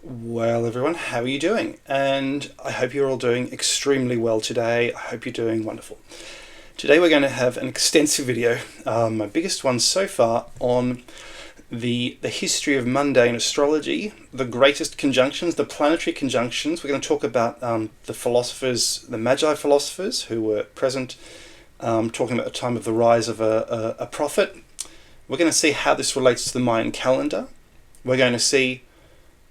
Well, everyone, how are you doing? And I hope you're all doing extremely well today. I hope you're doing wonderful. Today we're going to have an extensive video, my biggest one so far, on the history of mundane astrology, the greatest conjunctions, the planetary conjunctions. We're going to talk about the philosophers, the Magi philosophers who were present, talking about the time of the rise of a prophet. We're going to see how this relates to the Mayan calendar. We're going to see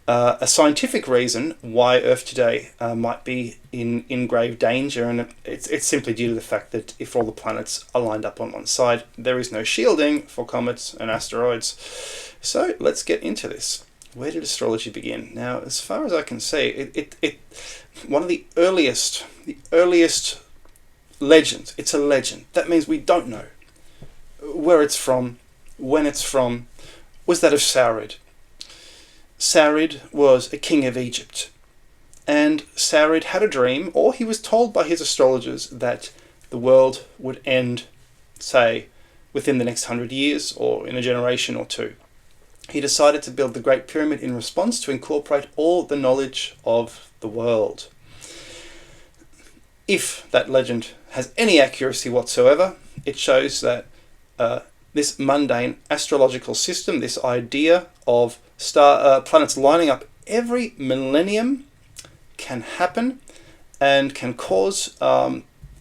a scientific reason why Earth today might be in grave danger, and it's simply due to the fact that if all the planets are lined up on one side, there is no shielding for comets and asteroids. So let's get into this. Where did astrology begin? Now, as far as I can see, it one of the earliest legends. It's a legend. That means we don't know where it's from, when it's from. Was that of Saurid? Saurid was a king of Egypt, and Saurid had a dream, or he was told by his astrologers, that the world would end, say, within the next 100 years or in a generation or two. He decided to build the Great Pyramid in response to incorporate all the knowledge of the world. If that legend has any accuracy whatsoever, it shows that this mundane astrological system, this idea of planets lining up every millennium, can happen and can cause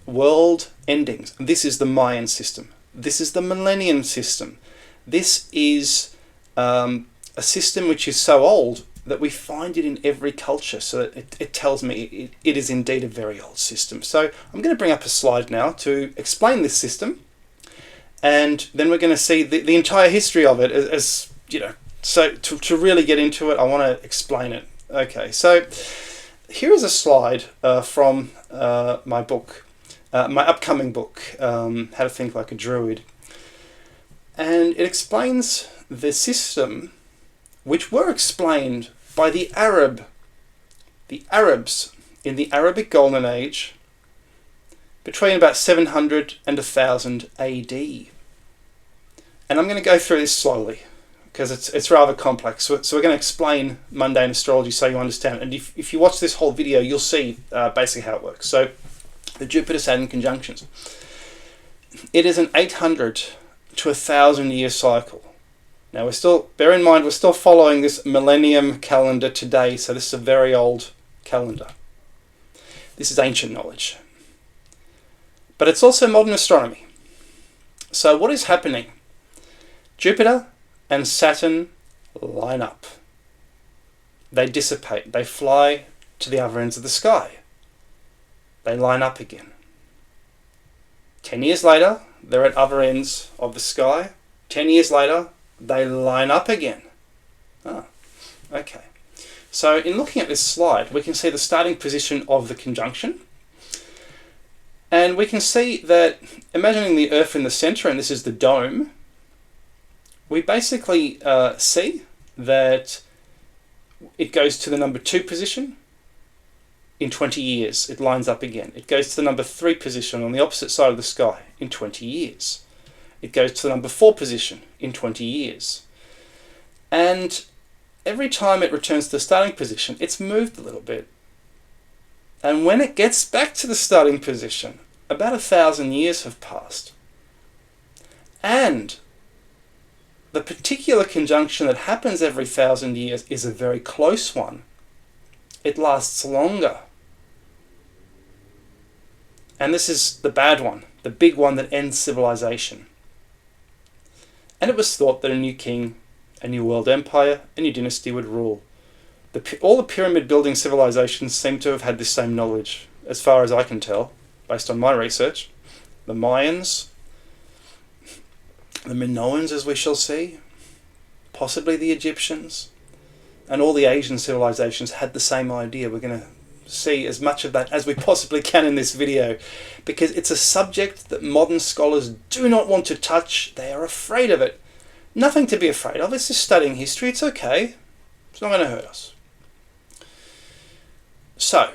world endings. This is the Mayan system. This is the Millennium system. This is a system which is so old that we find it in every culture. So it tells me it is indeed a very old system. So I'm going to bring up a slide now to explain this system. And then we're going to see the entire history of it as you know. So to really get into it, I want to explain it. Okay, so here is a slide from my book, my upcoming book, How to Think Like a Druid. And it explains the system which were explained by the Arabs in the Arabic Golden Age between about 700 and 1000 AD. And I'm going to go through this slowly, because it's rather complex. So we're going to explain mundane astrology so you understand it. And if you watch this whole video, you'll see basically how it works. So the Jupiter-Saturn conjunctions. It is an 800 to 1,000 year cycle. Now bear in mind, we're still following this millennium calendar today. So this is a very old calendar. This is ancient knowledge. But it's also modern astronomy. So what is happening? Jupiter and Saturn line up. They dissipate. They fly to the other ends of the sky. They line up again. 10 years later, they're at other ends of the sky. 10 years later, they line up again. Okay. So in looking at this slide, we can see the starting position of the conjunction. And we can see that, imagining the Earth in the center, and this is the dome, we basically see that it goes to the number 2 position in 20 years. It lines up again. It goes to the number 3 position on the opposite side of the sky in 20 years. It goes to the number 4 position in 20 years. And every time it returns to the starting position, it's moved a little bit. And when it gets back to the starting position, about 1,000 years have passed. And the particular conjunction that happens every 1,000 years is a very close one. It lasts longer. And this is the bad one, the big one that ends civilization. And it was thought that a new king, a new world empire, a new dynasty would rule. All the pyramid building civilizations seem to have had this same knowledge, as far as I can tell, based on my research. The Mayans, the Minoans, as we shall see, possibly the Egyptians, and all the Asian civilizations had the same idea. We're going to see as much of that as we possibly can in this video, because it's a subject that modern scholars do not want to touch. They are afraid of it. Nothing to be afraid of. It's just studying history. It's okay. It's not going to hurt us. So,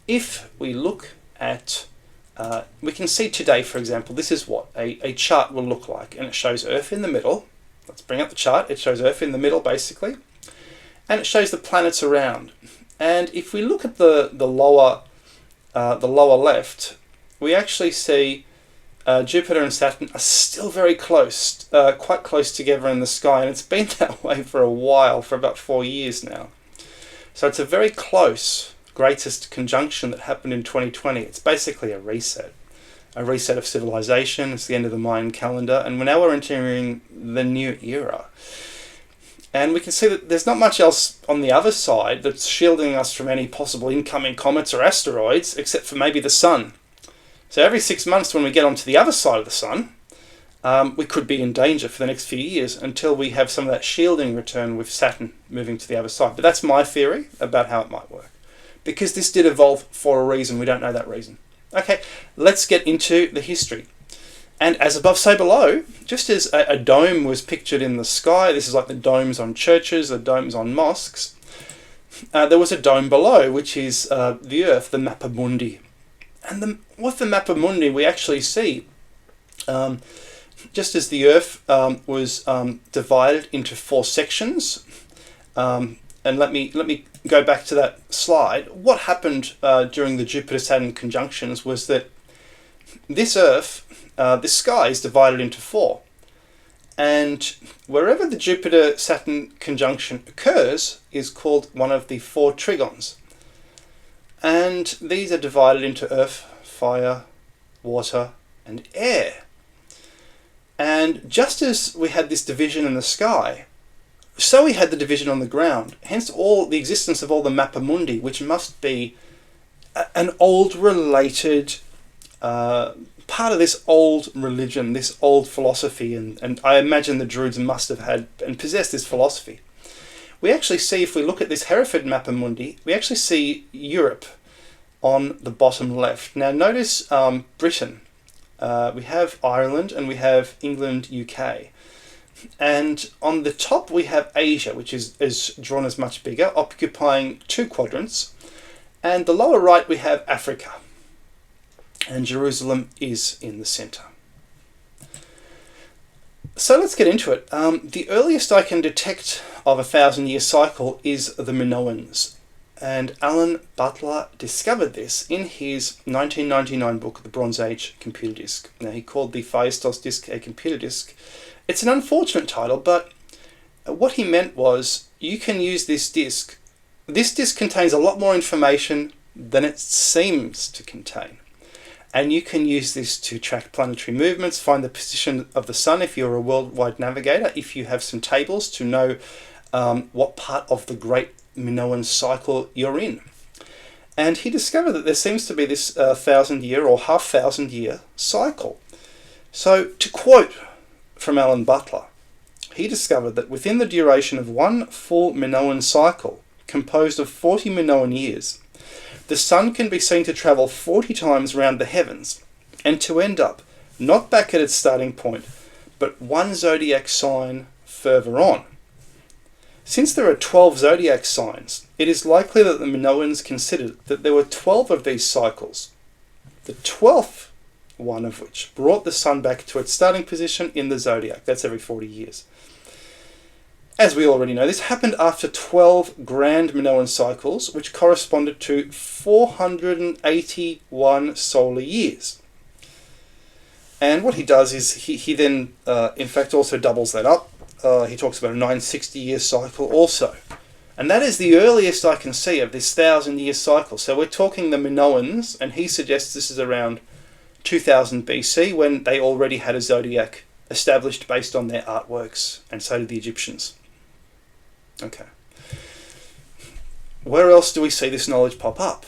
if we look at we can see today, for example, this is what a chart will look like, and it shows Earth in the middle. Let's bring up the chart. It shows Earth in the middle, basically, and it shows the planets around. And if we look at the lower left, we actually see Jupiter and Saturn are still very close, quite close together in the sky, and it's been that way for a while, for about 4 years now. So it's a very close greatest conjunction that happened in 2020. It's basically a reset of civilization. It's the end of the Mayan calendar, and now we're entering the new era. And we can see that there's not much else on the other side that's shielding us from any possible incoming comets or asteroids, except for maybe the sun. So every 6 months when we get onto the other side of the sun, we could be in danger for the next few years until we have some of that shielding return with Saturn moving to the other side. But that's my theory about how it might work. Because this did evolve for a reason, we don't know that reason. Okay, let's get into the history. And as above, so below, just as a dome was pictured in the sky, this is like the domes on churches, the domes on mosques, there was a dome below, which is the Earth, the Mappa Mundi. And with the Mappa Mundi, we actually see, just as the Earth was divided into 4 sections, and let me go back to that slide. What happened during the Jupiter-Saturn conjunctions was that this Earth, this sky is divided into 4. And wherever the Jupiter-Saturn conjunction occurs is called one of the 4 trigons. And these are divided into earth, fire, water, and air. And just as we had this division in the sky, so we had the division on the ground. Hence all the existence of all the Mappa Mundi, which must be an old related part of this old religion, this old philosophy, and I imagine the Druids must have had and possessed this philosophy. We actually see, if we look at this Hereford Mappa Mundi, we actually see Europe on the bottom left. Now notice Britain. We have Ireland and we have England, UK. And on the top we have Asia, which is drawn as much bigger, occupying 2 quadrants. And the lower right we have Africa. And Jerusalem is in the centre. So let's get into it. The earliest I can detect of a 1,000-year cycle is the Minoans. And Alan Butler discovered this in his 1999 book, The Bronze Age Computer Disk. Now, he called the Phaistos disk a computer disk. It's an unfortunate title, but what he meant was you can use this disk. This disk contains a lot more information than it seems to contain. And you can use this to track planetary movements, find the position of the sun if you're a worldwide navigator, if you have some tables to know what part of the Great Minoan cycle you're in. And he discovered that there seems to be this 1,000-year or half-thousand-year cycle. So, to quote from Alan Butler, he discovered that within the duration of one full Minoan cycle, composed of 40 Minoan years, the sun can be seen to travel 40 times round the heavens, and to end up not back at its starting point, but one zodiac sign further on. Since there are 12 zodiac signs, it is likely that the Minoans considered that there were 12 of these cycles, the 12th one of which brought the sun back to its starting position in the zodiac. That's every 40 years. As we already know, this happened after 12 grand Minoan cycles, which corresponded to 481 solar years. And what he does is he then, in fact, also doubles that up. He talks about a 960-year cycle also. And that is the earliest I can see of this 1,000-year cycle. So we're talking the Minoans, and he suggests this is around 2000 BC, when they already had a zodiac established based on their artworks, and so did the Egyptians. Okay. Where else do we see this knowledge pop up?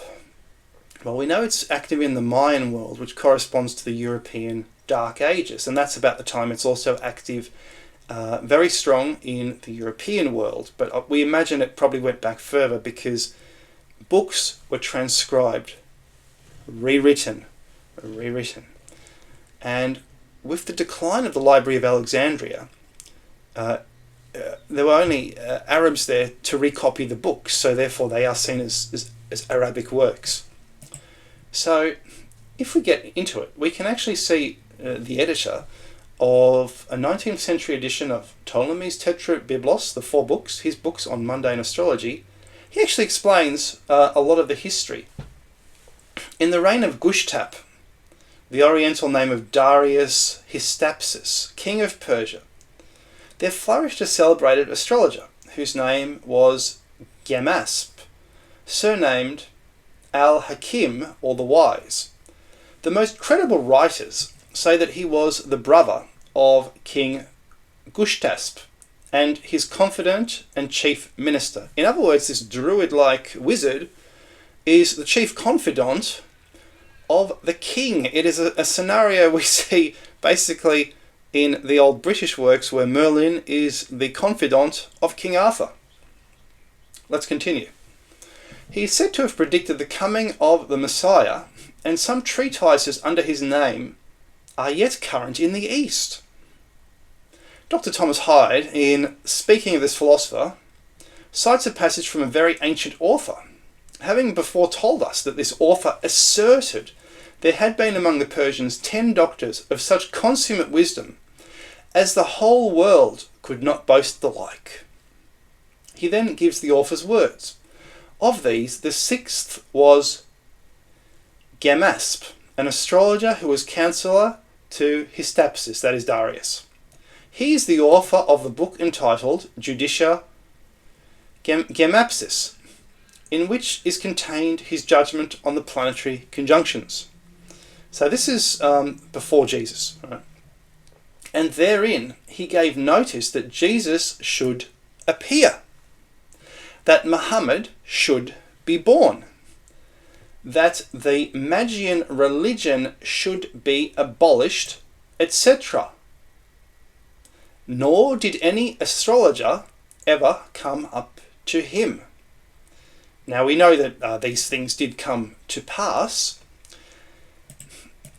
Well, we know it's active in the Mayan world, which corresponds to the European Dark Ages, and that's about the time it's also active, very strong in the European world. But we imagine it probably went back further because books were transcribed, rewritten. And with the decline of the Library of Alexandria, there were only Arabs there to recopy the books, so therefore they are seen as Arabic works. So if we get into it, we can actually see the editor of a 19th century edition of Ptolemy's Tetrabiblos, the 4 books, his books on mundane astrology, he actually explains a lot of the history. In the reign of Gushtap, the oriental name of Darius Hystaspes, king of Persia, there flourished a celebrated astrologer whose name was Gjamasp, surnamed Al-Hakim, or the Wise. The most credible writers say that he was the brother of King Gushtasp and his confidant and chief minister. In other words, this druid-like wizard is the chief confidant of the king. It is a scenario we see basically in the old British works where Merlin is the confidant of King Arthur. Let's continue. He is said to have predicted the coming of the Messiah, and some treatises under his name are yet current in the East. Dr. Thomas Hyde, in speaking of this philosopher, cites a passage from a very ancient author, having before told us that this author asserted there had been among the Persians 10 doctors of such consummate wisdom as the whole world could not boast the like. He then gives the author's words. Of these, the 6th was Gjamasp, an astrologer who was counsellor to Hystaspes, that is Darius. He is the author of the book entitled Judicia Gjamasp, in which is contained his judgment on the planetary conjunctions. So this is before Jesus, right? And therein he gave notice that Jesus should appear, that Muhammad should be born, that the Magian religion should be abolished, etc. Nor did any astrologer ever come up to him. Now we know that these things did come to pass.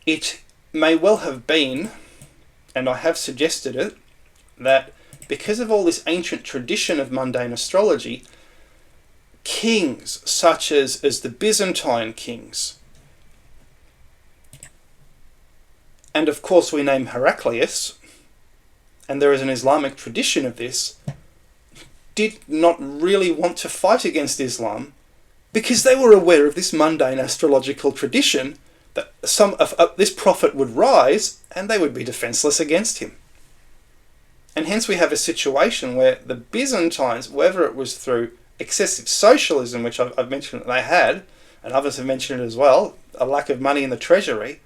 It may well have been, and I have suggested it, that because of all this ancient tradition of mundane astrology, kings such as the Byzantine kings, and of course we name Heraclius, and there is an Islamic tradition of this, did not really want to fight against Islam because they were aware of this mundane astrological tradition that some of this prophet would rise and they would be defenseless against him. And hence we have a situation where the Byzantines, whether it was through excessive socialism, which I've mentioned that they had, and others have mentioned it as well, a lack of money in the treasury,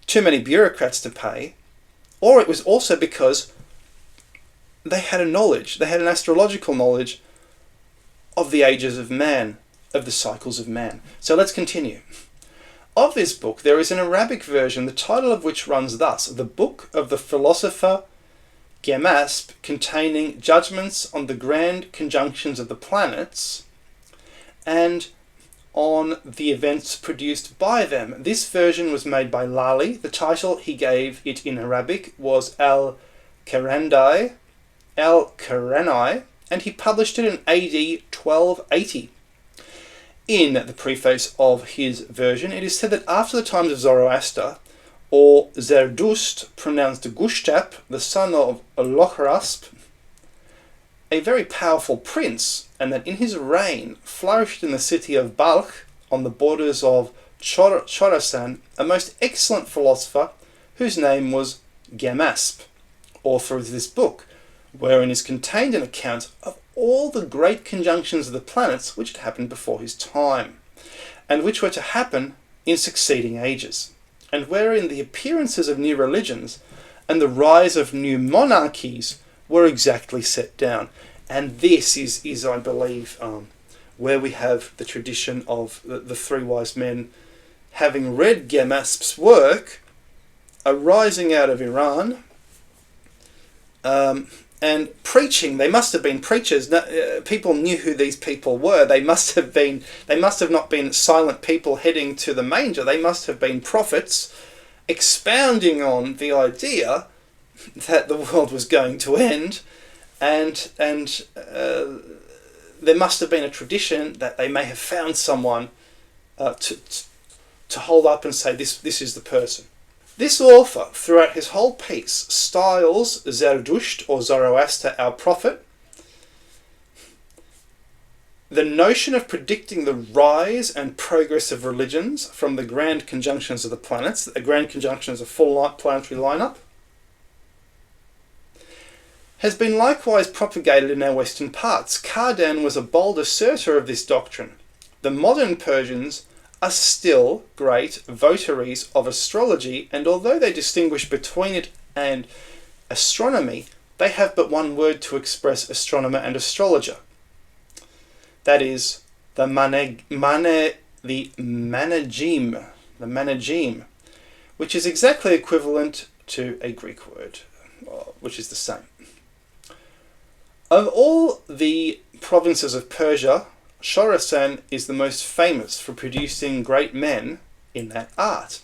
too many bureaucrats to pay, or it was also because they had a knowledge, they had an astrological knowledge of the ages of man, of the cycles of man. So let's continue. Of this book, there is an Arabic version, the title of which runs thus: The Book of the Philosopher Gjamasp, containing judgments on the grand conjunctions of the planets and on the events produced by them. This version was made by Lali. The title he gave it in Arabic was Al-Qarani, and he published it in AD 1280. In the preface of his version, it is said that after the times of Zoroaster, or Zerdust, pronounced Gushtap, the son of Lohrasp, a very powerful prince, and that in his reign flourished in the city of Balkh, on the borders of Khorasan, a most excellent philosopher whose name was Gjamasp, author of this book, wherein is contained an account of all the great conjunctions of the planets which had happened before his time, and which were to happen in succeeding ages, and wherein the appearances of new religions and the rise of new monarchies were exactly set down. And this is I believe, where we have the tradition of the three wise men, having read Gjamasp's work, arising out of Iran, and preaching. They must have been preachers. People knew who these people were. They must have not been silent people heading to the manger. They must have been prophets expounding on the idea that the world was going to end, and there must have been a tradition that they may have found someone to hold up and say, this is the person. This author, throughout his whole piece, styles Zerdusht, or Zoroaster, our prophet, the notion of predicting the rise and progress of religions from the grand conjunctions of the planets. The grand conjunctions of full planetary lineup has been likewise propagated in our western parts. Cardan was a bold asserter of this doctrine. The modern Persians are still great votaries of astrology, and although they distinguish between it and astronomy, they have but one word to express astronomer and astrologer. That is the managim, which is exactly equivalent to a Greek word, which is the same. Of all the provinces of Persia, Khorasan is the most famous for producing great men in that art.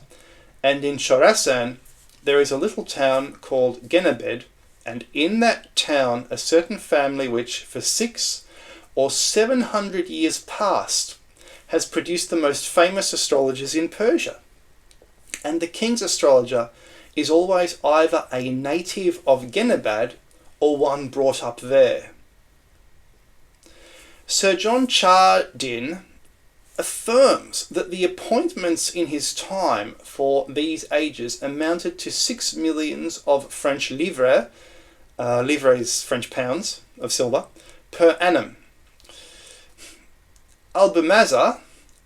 And in Khorasan, there is a little town called Genabed, and in that town a certain family which, for 600 or 700 years past, has produced the most famous astrologers in Persia. And the king's astrologer is always either a native of Genabed or one brought up there. Sir John Chardin affirms that the appointments in his time for these ages amounted to 6 millions of French livres, livres is French pounds of silver, per annum. Albumassar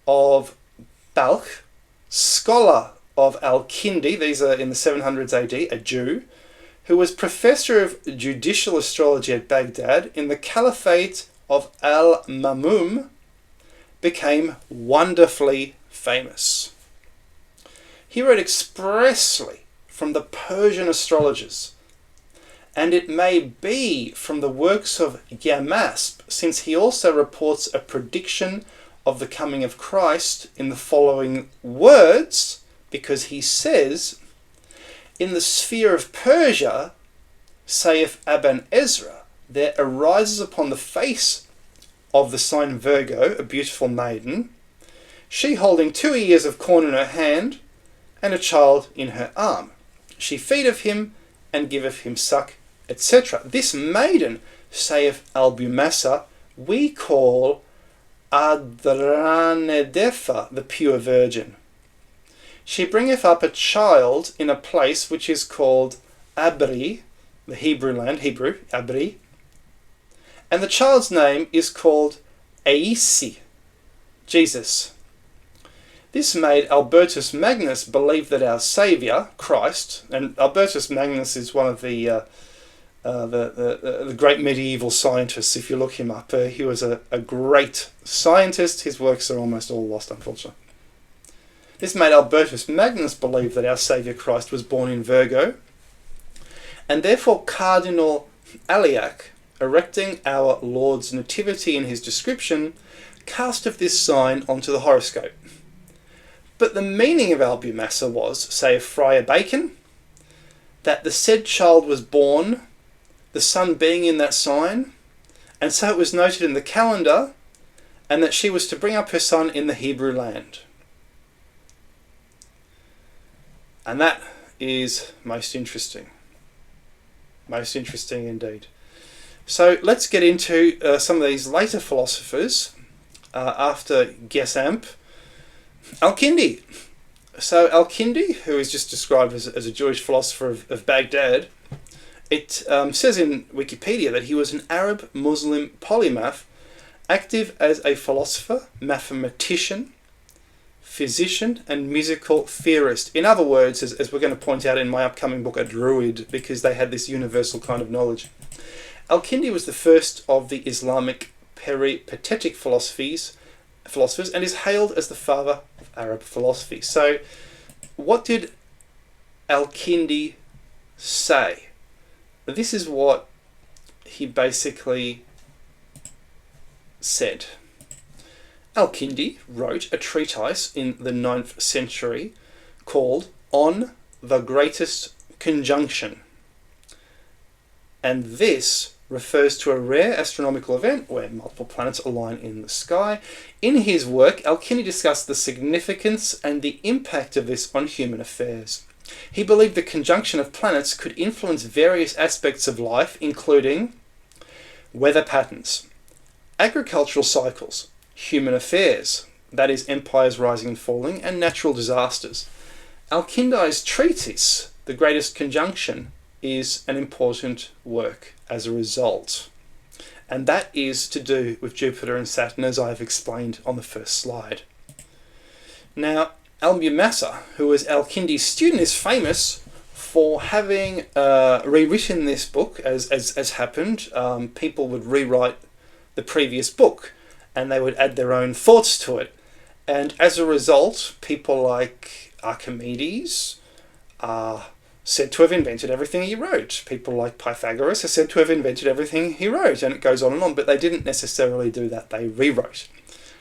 of Balkh, scholar of Kindi, these are in the 700s AD, a Jew, who was professor of judicial astrology at Baghdad in the Caliphate of Al-Mamum, became wonderfully famous. He wrote expressly from the Persian astrologers, and it may be from the works of Gjamasp, since he also reports a prediction of the coming of Christ in the following words, because he says, "In the sphere of Persia, saith Aban Ezra, there arises upon the face of the sign Virgo a beautiful maiden, she holding 2 ears of corn in her hand, and a child in her arm. She feedeth him, and giveth him suck," etc. This maiden, saith Albumassar, we call Adranedefa, the pure virgin. She bringeth up a child in a place which is called Abri, the Hebrew land, Abri, and the child's name is called Aisi, Jesus. This made Albertus Magnus believe that our Saviour, Christ, and Albertus Magnus is one of the great medieval scientists. If you look him up, he was a great scientist. His works are almost all lost, unfortunately. This made Albertus Magnus believe that our Saviour Christ was born in Virgo, and therefore Cardinal Aliac, erecting our Lord's nativity in his description, casteth this sign onto the horoscope. But the meaning of Albumassar was, saith Friar Bacon, that the said child was born, the sun being in that sign, and so it was noted in the calendar, and that she was to bring up her son in the Hebrew land. And that is most interesting. Most interesting indeed. So let's get into some of these later philosophers after Gjamasp. Al-Kindi. So Al-Kindi, who is just described as a Jewish philosopher of Baghdad, it says in Wikipedia that he was an Arab Muslim polymath, active as a philosopher, mathematician, physician, and musical theorist. In other words, as we're going to point out in my upcoming book, a druid, because they had this universal kind of knowledge. Al-Kindi was the first of the Islamic peripatetic philosophers and is hailed as the father of Arab philosophy. So, what did Al-Kindi say? This is what he basically said. Al-Kindi wrote a treatise in the 9th century called On the Greatest Conjunction. And this refers to a rare astronomical event where multiple planets align in the sky. In his work, Al-Kindi discussed the significance and the impact of this on human affairs. He believed the conjunction of planets could influence various aspects of life, including weather patterns, agricultural cycles, human affairs, that is, empires rising and falling, and natural disasters. Al-Kindi's treatise, The Greatest Conjunction, is an important work as a result. And that is to do with Jupiter and Saturn, as I have explained on the first slide. Now, Albumassar, who was Al-Kindi's student, is famous for having rewritten this book, as happened. People would rewrite the previous book, and they would add their own thoughts to it. And as a result, people like Archimedes are said to have invented everything he wrote. People like Pythagoras are said to have invented everything he wrote, and it goes on and on, but they didn't necessarily do that. They rewrote.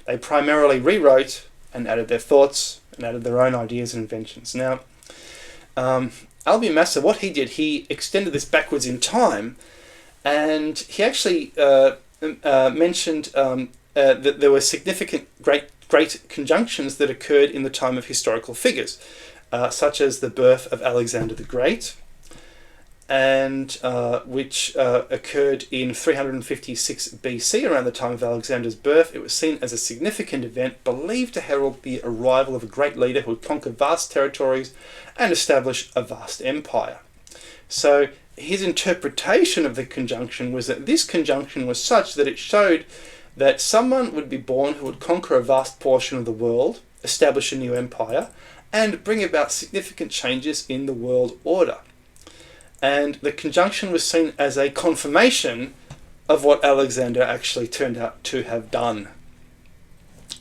They primarily rewrote and added their thoughts and added their own ideas and inventions. Now, Albumassar, what he did, he extended this backwards in time, and he actually mentioned that there were significant great conjunctions that occurred in the time of historical figures, such as the birth of Alexander the Great, and which occurred in 356 BC, around the time of Alexander's birth. It was seen as a significant event, believed to herald the arrival of a great leader who would conquer vast territories and establish a vast empire. So his interpretation of the conjunction was that this conjunction was such that it showed that someone would be born who would conquer a vast portion of the world, establish a new empire, and bring about significant changes in the world order. And the conjunction was seen as a confirmation of what Alexander actually turned out to have done.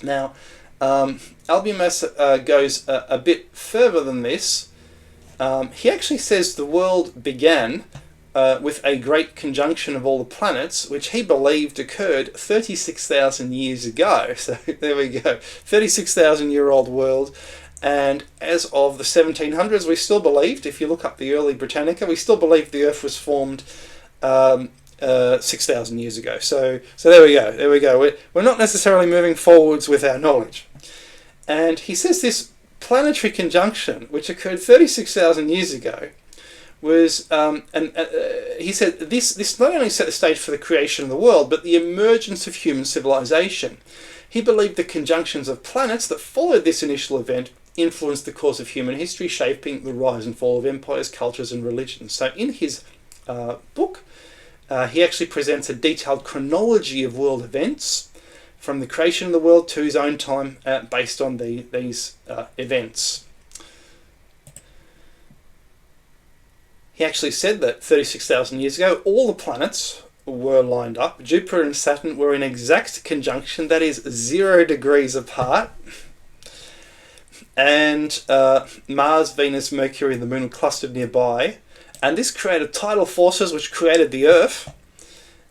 Now, Albumassar goes a bit further than this. He actually says the world began with a great conjunction of all the planets, which he believed occurred 36,000 years ago. So there we go, 36,000-year-old world. And as of the 1700s, we still believed, if you look up the early Britannica, we still believed the Earth was formed 6,000 years ago. So there we go. We're not necessarily moving forwards with our knowledge. And he says this planetary conjunction, which occurred 36,000 years ago, was, he said, this not only set the stage for the creation of the world, but the emergence of human civilization. He believed the conjunctions of planets that followed this initial event influenced the course of human history, shaping the rise and fall of empires, cultures, and religions. So in his book, he actually presents a detailed chronology of world events from the creation of the world to his own time, based on these events. He actually said that 36,000 years ago, all the planets were lined up. Jupiter and Saturn were in exact conjunction, that is 0 degrees apart. And Mars, Venus, Mercury, and the Moon were clustered nearby. And this created tidal forces which created the Earth.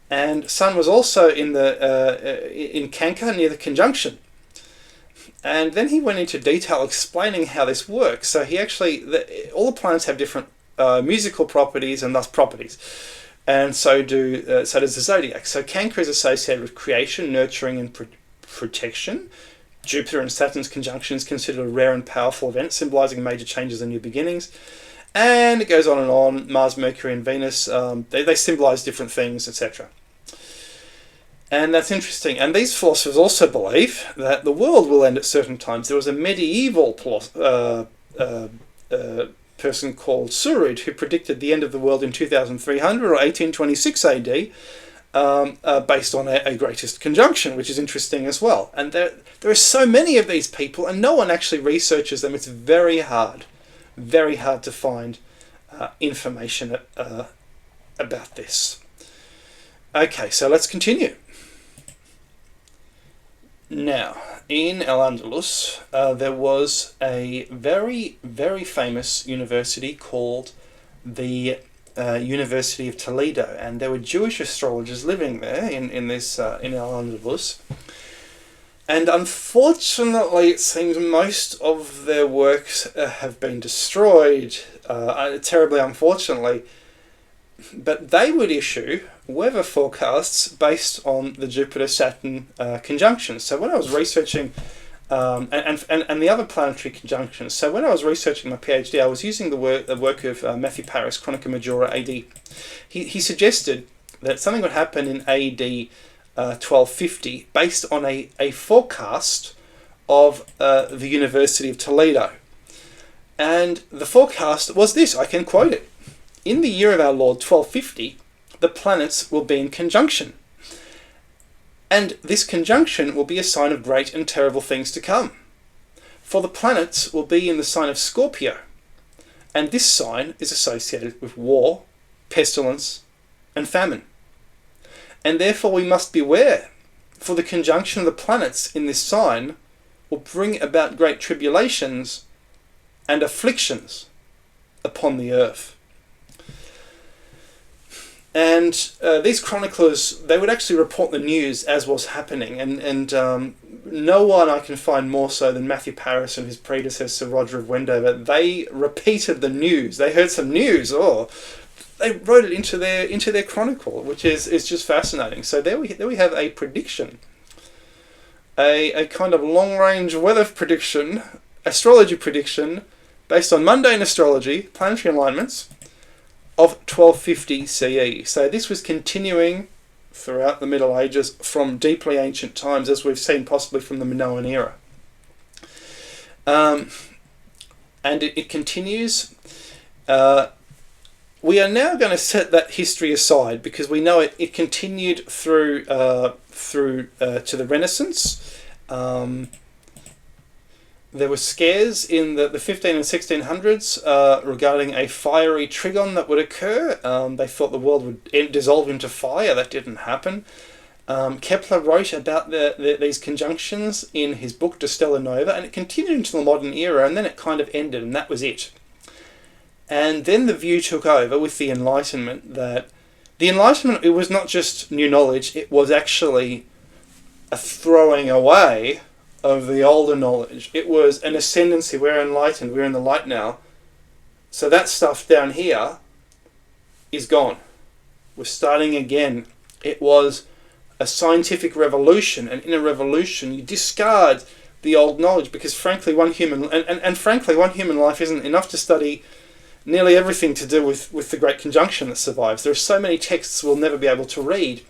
And Sun was also in Cancer near the conjunction. And then he went into detail explaining how this works. So he actually, all the planets have different musical properties and thus properties. And so does the zodiac. So Cancer is associated with creation, nurturing, and protection. Jupiter and Saturn's conjunction is considered a rare and powerful event, symbolizing major changes and new beginnings. And it goes on and on. Mars, Mercury, and Venus, they symbolize different things, etc. And that's interesting. And these philosophers also believe that the world will end at certain times. There was a medieval person called Saurid who predicted the end of the world in 2300 or 1826 AD, based on a greatest conjunction, which is interesting as well. And there are so many of these people, and no one actually researches them. It's very hard to find information about this. Okay, so let's continue. Now, in Al-Andalus, there was a very, very famous university called the University of Toledo, and there were Jewish astrologers living there in Al-Andalus. And unfortunately, it seems most of their works have been destroyed, terribly unfortunately. But they would issue weather forecasts based on the Jupiter-Saturn conjunction. So when I was researching and the other planetary conjunctions. So when I was researching my PhD, I was using the work of Matthew Paris, Chronica Majora AD. He suggested that something would happen in AD 1250 based on a forecast of the University of Toledo. And the forecast was this, I can quote it. In the year of our Lord 1250, the planets will be in conjunction. And this conjunction will be a sign of great and terrible things to come. For the planets will be in the sign of Scorpio. And this sign is associated with war, pestilence, and famine. And therefore we must beware, for the conjunction of the planets in this sign will bring about great tribulations and afflictions upon the earth. And these chroniclers, they would actually report the news as was happening, and no one I can find more so than Matthew Paris and his predecessor Roger of Wendover. They repeated the news. They heard some news, they wrote it into their chronicle, which is just fascinating. So there we have a prediction, a kind of long range weather prediction, astrology prediction based on mundane astrology, planetary alignments, of 1250 CE. So this was continuing throughout the Middle Ages from deeply ancient times, as we've seen possibly from the Minoan era. And it continues. We are now going to set that history aside because we know it continued through to the Renaissance. There were scares in the 15 and 1600s regarding a fiery trigon that would occur. They thought the world would dissolve into fire. That didn't happen. Kepler wrote about these conjunctions in his book De Stella Nova, and it continued into the modern era, and then it kind of ended, and that was it. And then the view took over with the Enlightenment that the Enlightenment, it was not just new knowledge, it was actually a throwing away of the older knowledge. It was an ascendancy. We're enlightened, we're in the light now. So that stuff down here is gone. We're starting again. It was a scientific revolution, and in a revolution you discard the old knowledge because frankly one human life isn't enough to study nearly everything to do with the Great Conjunction that survives. There are so many texts we'll never be able to read.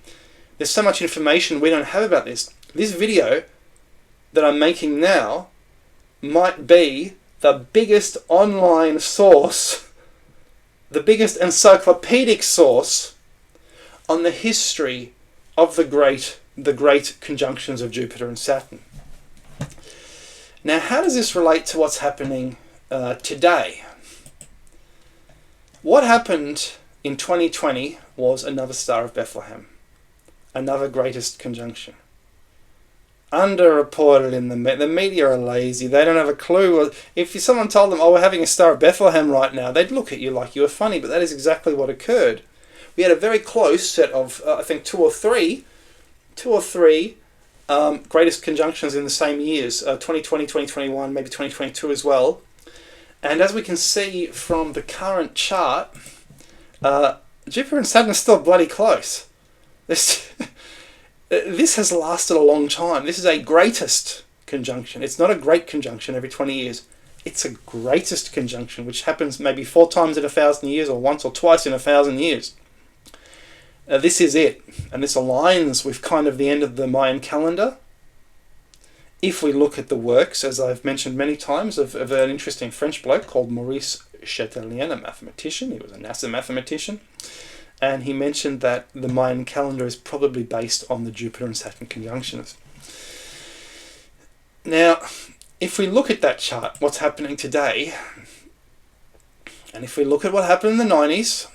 There's so much information we don't have about this. This video that I'm making now might be the biggest online source, the biggest encyclopedic source on the history of the great conjunctions of Jupiter and Saturn. Now, how does this relate to what's happening today? What happened in 2020 was another Star of Bethlehem, another greatest conjunction. Underreported in the media are lazy. They don't have a clue. If someone told them, "Oh, we're having a Star of Bethlehem right now," they'd look at you like you were funny. But that is exactly what occurred. We had a very close set of, I think, two or three greatest conjunctions in the same years. 2020, 2021, maybe 2022 as well. And as we can see from the current chart, Jupiter and Saturn are still bloody close. This has lasted a long time. This is a greatest conjunction. It's not a great conjunction every 20 years. It's a greatest conjunction, which happens maybe 4 times in 1,000 years or once or twice in 1,000 years. This is it. And this aligns with kind of the end of the Mayan calendar. If we look at the works, as I've mentioned many times, of an interesting French bloke called Maurice Chatelain, a mathematician. He was a NASA mathematician. And he mentioned that the Mayan calendar is probably based on the Jupiter and Saturn conjunctions. Now, if we look at that chart, what's happening today, and if we look at what happened in the 90s,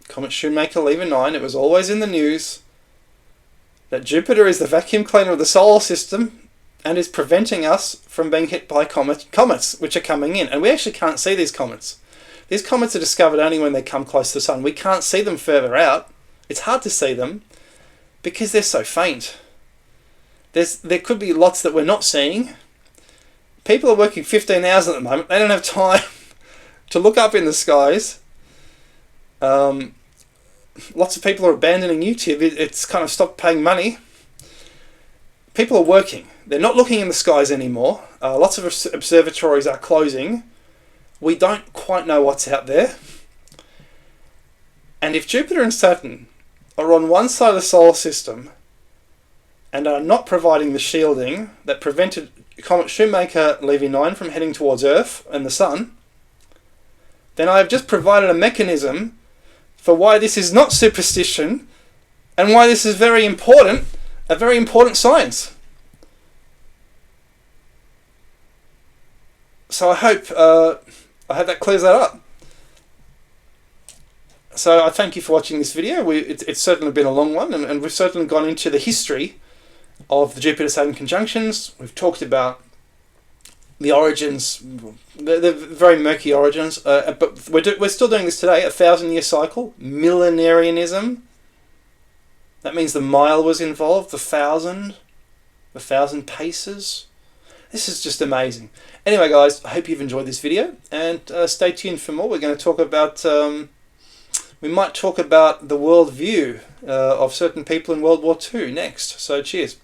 Comet Shoemaker Lever 9, it was always in the news that Jupiter is the vacuum cleaner of the solar system and is preventing us from being hit by comets which are coming in. And we actually can't see these comets. These comets are discovered only when they come close to the sun. We can't see them further out. It's hard to see them because they're so faint. There could be lots that we're not seeing. People are working 15 hours at the moment. They don't have time to look up in the skies. Lots of people are abandoning YouTube. It's kind of stopped paying money. People are working. They're not looking in the skies anymore. Lots of observatories are closing. We don't quite know what's out there. And if Jupiter and Saturn are on one side of the solar system and are not providing the shielding that prevented comet Shoemaker Levy 9 from heading towards Earth and the Sun, then I have just provided a mechanism for why this is not superstition and why this is very important, a very important science. So I hope that clears that up. So I thank you for watching this video. It's certainly been a long one, and we've certainly gone into the history of the Jupiter-Saturn conjunctions. We've talked about the origins, the very murky origins, but we're still doing this today, a 1,000-year cycle, millenarianism. That means the mile was involved, the thousand paces. This is just amazing. Anyway, guys, I hope you've enjoyed this video, and stay tuned for more. We're going to talk about, we might talk about the worldview of certain people in World War II next. So cheers.